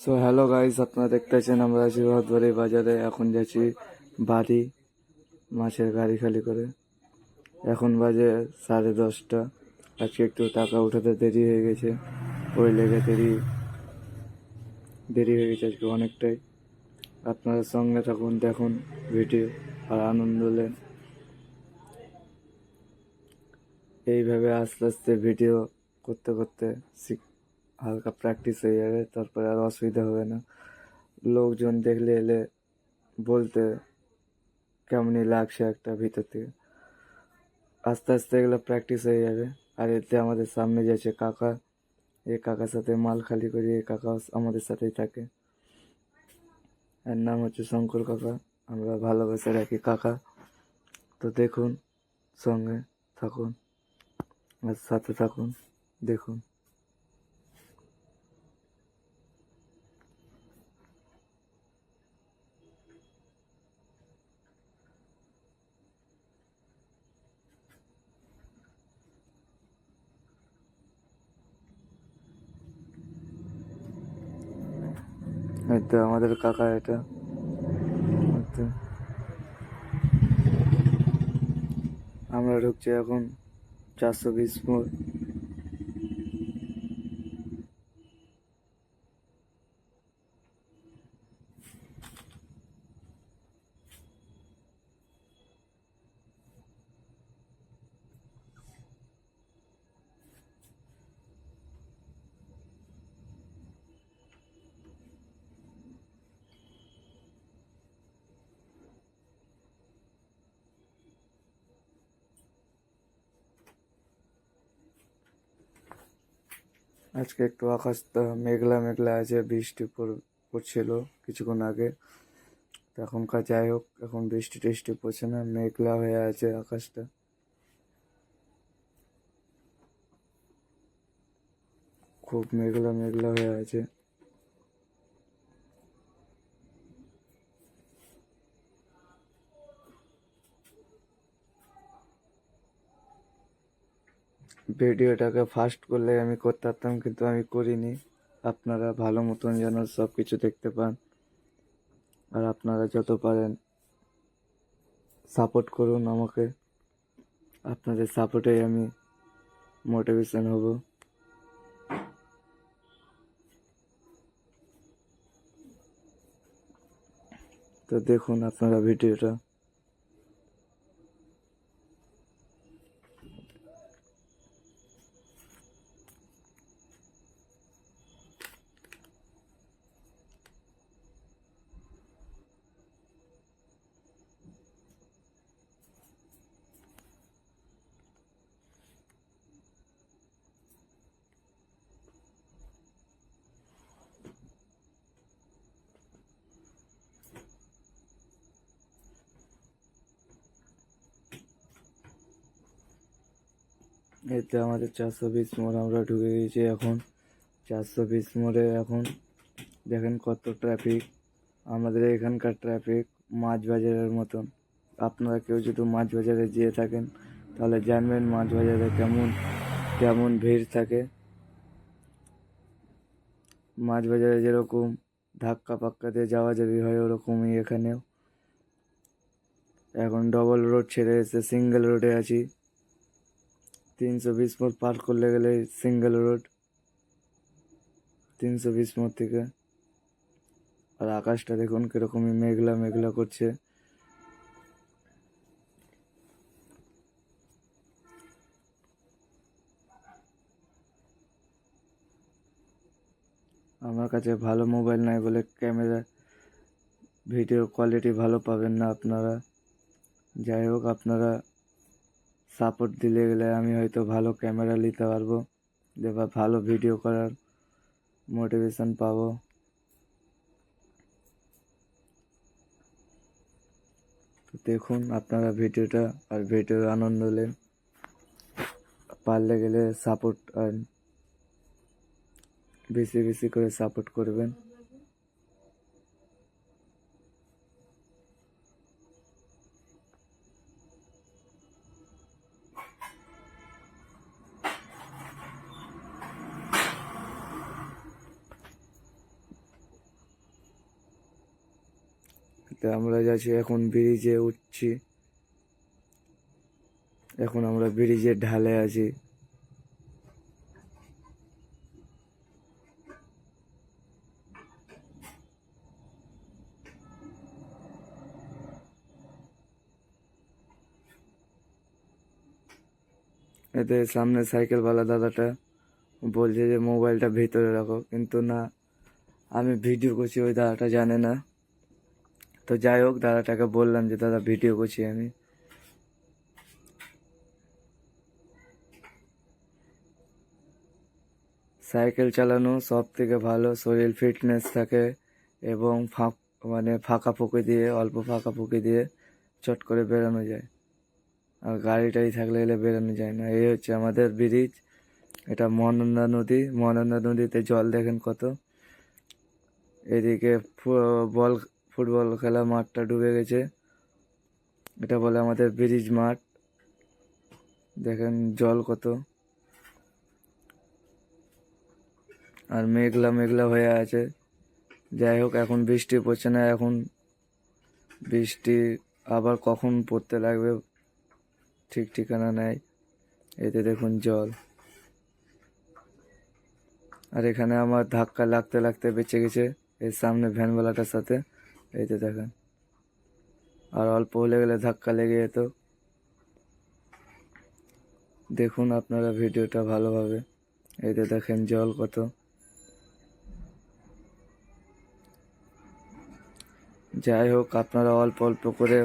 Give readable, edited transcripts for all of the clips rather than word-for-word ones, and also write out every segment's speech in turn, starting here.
So hello guys, আপনারা দেখতেছেন আমরা আছি রথবাড়ি বাজারে। এখন যাচ্ছি বাড়ি মাছের গাড়ি খালি করে। এখন বাজে 10:30। আজকে একটু টাকা উঠাতে দেরি হয়ে গেছে, ওই লেগে দেরি দেরি হয়ে গেছে আজকে অনেকটাই। আপনারা সঙ্গে থাকুন, দেখুন ভিডিও আর আনন্দ নেন। এইভাবে আস্তে আস্তে ভিডিও করতে করতে হালকা প্র্যাকটিস হয়ে যাবে, তারপরে আর অসুবিধা হবে না। লোকজন দেখলে এলে বলতে কেমনই লাগছে একটা ভিতর থেকে। আস্তে আস্তে এগুলো প্র্যাকটিস হয়ে যাবে। আর এতে আমাদের সামনে যাচ্ছে কাকা, এই কাকার সাথে মাল খালি করি। এই কাকা আমাদের সাথেই থাকে, এর নাম হচ্ছে শঙ্কর কাকা। আমরা ভালোবেসে রাখি কাকা। তো দেখুন, সঙ্গে থাকুন আর সাথে থাকুন, দেখুন। এই তো আমাদের কাকা, এটা এই তো। আমরা ঢুকছি এখন 420 মোড়। আজকে একটু আকাশটা মেঘলা মেঘলা আছে, বৃষ্টি পড়ছিল কিছুক্ষণ আগে। তো এখনকার যাই হোক, এখন বৃষ্টি টিষ্টি পড়ছে না, মেঘলা হয়ে আছে আকাশটা, খুব মেঘলা মেঘলা হয়ে আছে। ভিডিওটাকে ফাস্ট করলে আমি করতে পারতাম, কিন্তু আমি করিনি। আপনারা ভালো মতন যেন সব কিছু দেখতে পান, আর আপনারা যত পারেন সাপোর্ট করুন আমাকে। আপনাদের সাপোর্টেই আমি মোটিভেশন হব। তো দেখুন আপনারা ভিডিওটা। এতে আমাদের 420 মোড় আমরা ঢুকে গেছি এখন। 420 মোড়ে এখন দেখেন কত ট্রাফিক। আমাদের এখানকার ট্রাফিক মাছ বাজারের মতন। আপনারা কেউ যদি মাছ বাজারে যেয়ে থাকেন তাহলে জানবেন মাছ বাজারে কেমন কেমন ভিড় থাকে। মাছ বাজারে যেরকম ধাক্কা পাক্কা দিয়ে যাওয়া যাবি হয়, ওরকমই এখানেও। এখন ডবল রোড ছেড়ে এসে সিঙ্গেল রোডে আছি। 320 মোড় পার করলে গেলে সিঙ্গেল রোড, 320 মোড় থেকে। আর আকাশটা দেখুন কিরকমই মেঘলা মেঘলা করছে। আমার কাছে ভালো মোবাইল নাই বলে ক্যামেরা ভিডিও কোয়ালিটি ভালো পাবেন না আপনারা। যাই হোক, আপনারা সাপোর্ট দিলে গেলে আমি হয়তো ভালো ক্যামেরা নিতে পারবো, বা ভালো ভিডিও করার মোটিভেশন পাবো। তো দেখুন আপনারা ভিডিওটা, আর ভিডিওর আনন্দ নেন। পারলে গেলে সাপোর্ট, আর বেশি বেশি করে সাপোর্ট করবেন। তো আমরা যাচ্ছি এখন ব্রিজে উঠছি। এখন আমরা ব্রিজের ঢালে আছি। এতে সামনে সাইকেলওয়ালা দাদাটা বলছে যে মোবাইলটা ভিতরে রাখো, কিন্তু না, আমি ভিডিও করছি, ওই দাদাটা জানে না। তো যাই হোক, দাদাটাকে বললাম যে দাদা ভিডিও করছি আমি। সাইকেল চালানো সব থেকে ভালো, শরীর ফিটনেস থাকে এবং ফাঁকা ফুঁকি দিয়ে, অল্প ফাঁকা ফুঁকি দিয়ে চট করে বেরোনো যায়। আর গাড়িটাই থাকলে এলে বেরোনো যায় না। এই হচ্ছে আমাদের ব্রিজ। এটা মহানন্দা নদী। মহানন্দা নদীতে জল দেখেন কত। এদিকে ফুটবল খেলা মাঠটা ডুবে গেছে। এটা বলে আমাদের ব্রিজ মাঠ। দেখেন জল কত। আর মেঘলা মেঘলা হয়ে আছে। যাই হোক, এখন বৃষ্টি পড়ছে না। এখন বৃষ্টি আবার কখন পড়তে লাগবে ঠিক ঠিকানা নেই। এতে দেখুন জল। আর এখানে আমার ধাক্কা লাগতে লাগতে বেঁচে গেছে এর সামনে ভ্যানওয়ালাটার সাথে। এইতে দেখেন, আর অল্প হলে গেলে ধাক্কা লেগে যেত। দেখুন আপনারা ভিডিওটা ভালোভাবে। এইতে দেখেন জল কত। যাই হোক, আপনারা অল্প অল্প করে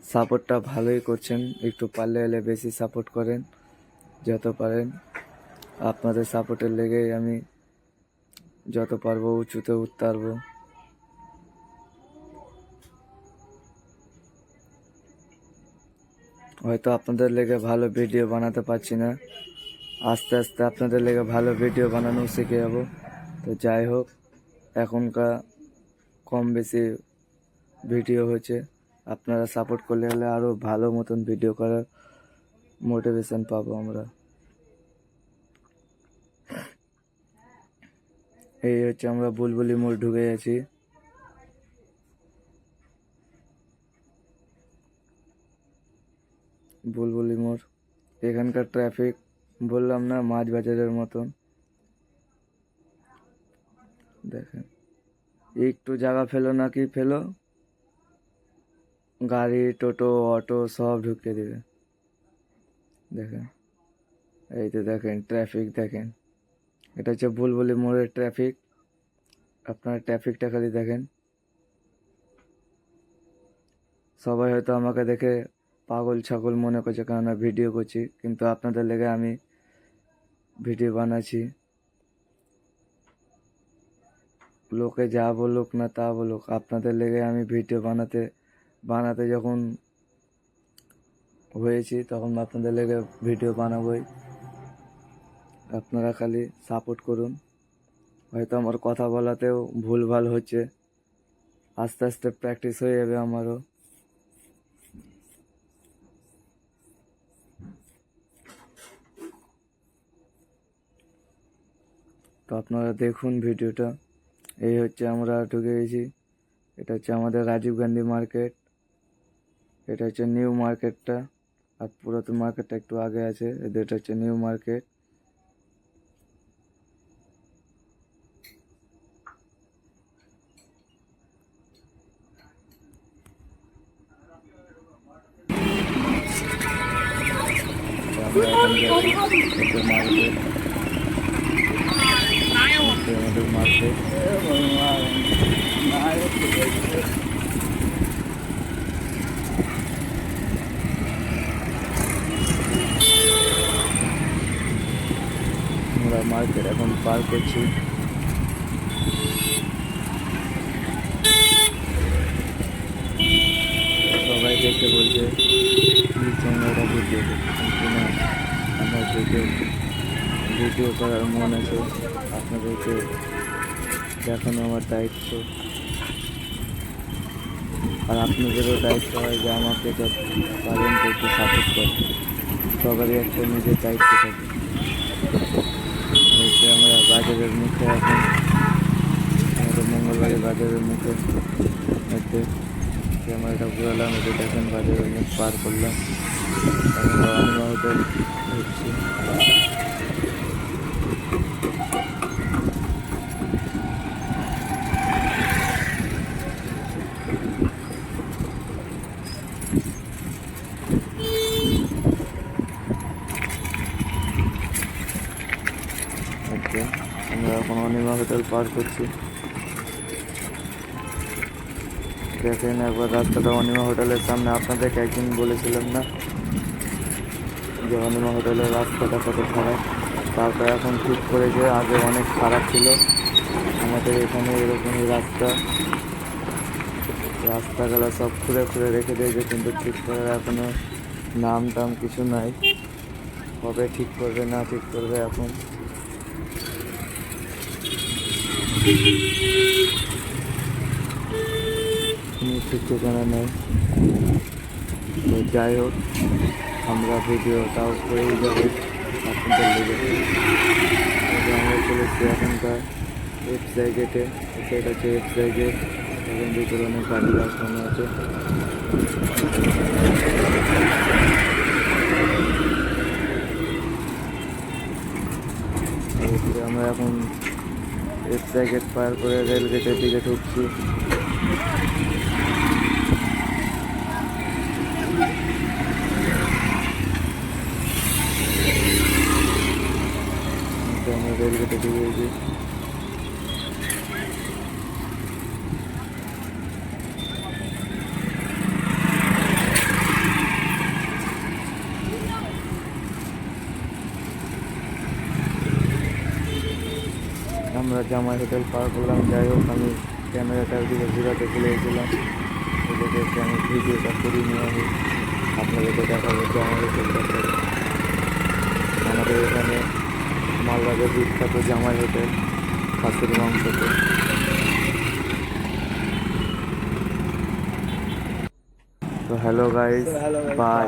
সাপোর্টটা ভালোই করছেন। একটু পারলে এলে বেশি সাপোর্ট করেন যত পারেন। আপনাদের সাপোর্টের লেগেই আমি যত পারবো উঁচুতে উঠতে পারবো। হয়তো আপনাদের লেগে ভালো ভিডিও বানাতে পারছি না, আস্তে আস্তে আপনাদের লেগে ভালো ভিডিও বানানো শিখে যাবো। তো যাই হোক, এখনকার কম বেশি ভিডিও হচ্ছে। আপনারা সাপোর্ট করলে হলে আরও ভালো মতন ভিডিও করার মোটিভেশন পাবো আমরা। এই হচ্ছে আমরা বুলবুলি মোড় ঢুকে গেছি। বুলবুলি মোড়। এখানকার ট্রাফিক বললাম না, মাছ বাজারের মতন। দেখেন, একটু জায়গা ফেলো না কি ফেলো, গাড়ি টোটো অটো সব ঢুকিয়ে দেবে। দেখেন, এই তো দেখেন ট্রাফিক দেখেন। এটা হচ্ছে বুলবুলি মোড়ের ট্রাফিক। আপনার ট্রাফিকটা খালি দেখেন। সবাই হয়তো আমাকে দেখে পাগল ছাগল মনে করছে, কেননা ভিডিও করছি, কিন্তু আপনাদের লেগে আমি ভিডিও বানাচ্ছি। লোকে যা বলুক না তা বলুক, আপনাদের লেগে আমি ভিডিও বানাতে যখন হয়েছি, তখন আপনাদের লেগে ভিডিও বানাবোই। আপনারা খালি সাপোর্ট করুন। হয়তো আমার কথা বলাতেও ভুলভাল হচ্ছে, আস্তে আস্তে প্র্যাকটিস হয়ে যাবে আমারও। তো আপনারা দেখুন ভিডিওটা। এই হচ্ছে আমরা ঢুকে গেছি। এটা হচ্ছে আমাদের রাজীব গান্ধী মার্কেট। এটা হচ্ছে নিউ মার্কেটটা, আর পুরাতন মার্কেটটা একটু আগে আছে। এটা হচ্ছে নিউ মার্কেট। আমরা এখন গেছি আমাদের মার্কেট। আমরা মার্কেট এখন পার করছি। সবাই দেখতে বলছে কি চ্যানেলটা ভিডিও কিন্তু না, আমার ভিডিও করার মন আছে। আপনাদেরকে দেখানো আমার দায়িত্ব, আর আপনাদেরও দায়িত্ব হয় যে আমাকে যত পারেন একটু সাপোর্ট করে। সবারই একটা নিজের দায়িত্ব থাকে। হচ্ছে আমরা বাজারের মুখে এখন, আমাদের মঙ্গলবারের বাজারের মুখে। এসে ক্যামেরাটা ঘুরালাম, এটা দেখেন বাজার অনেক পার করলাম। এখন রহমান হোটেল ঢুকছি। আচ্ছা, আমরা এখন অনিমা হোটেল পার করছি। দেখেন একবার রাস্তাটা, অনিমা হোটেলের সামনে আপনাদেরকে একদিন বলেছিলাম না যে অনিমা হোটেলের রাস্তাটা কত খারাপ। তারপর এখন ঠিক করেছে, আগে অনেক খারাপ ছিল। আমাদের এখানে এরকমই রাস্তাগুলো সব খুঁড়ে খুঁড়ে রেখে দিয়েছে, কিন্তু ঠিক করার এখনো নাম টাম কিছু নাই। কবে ঠিক করবে না ঠিক করবে এখন কোনো ঠিক ঠিকানা নেই। তো যাই হোক, আমরা ভিডিওটাও করেই যাবো আপনাদের লেগে। আমরা চলেছি এখনকার এফসআই গেটে। এটা হচ্ছে এফসআই গেট। এখন ভিতরে অনেক গাড়ি রাখানো আছে। আমরা এখন এফসআই গেট পার করে রেল গেটের দিকে ঢুকছি। আমরা রেল গেটে ঢুকেছি। আমরা জামাই হোটেল পার করলাম। যাই হোক, আমি ক্যামেরাটার দিকে ঘুরাতে চলে গেছিলাম। এদেরকে আমি ভিডিওটা করিনি, আমি আপনাদেরকে দেখাবো জামাই হোটেলটা। আমাদের এখানে মালদাতে বিখ্যাত জামাই হোটেল খাসির মাংসতে। তো হ্যালো গাইস, বাই।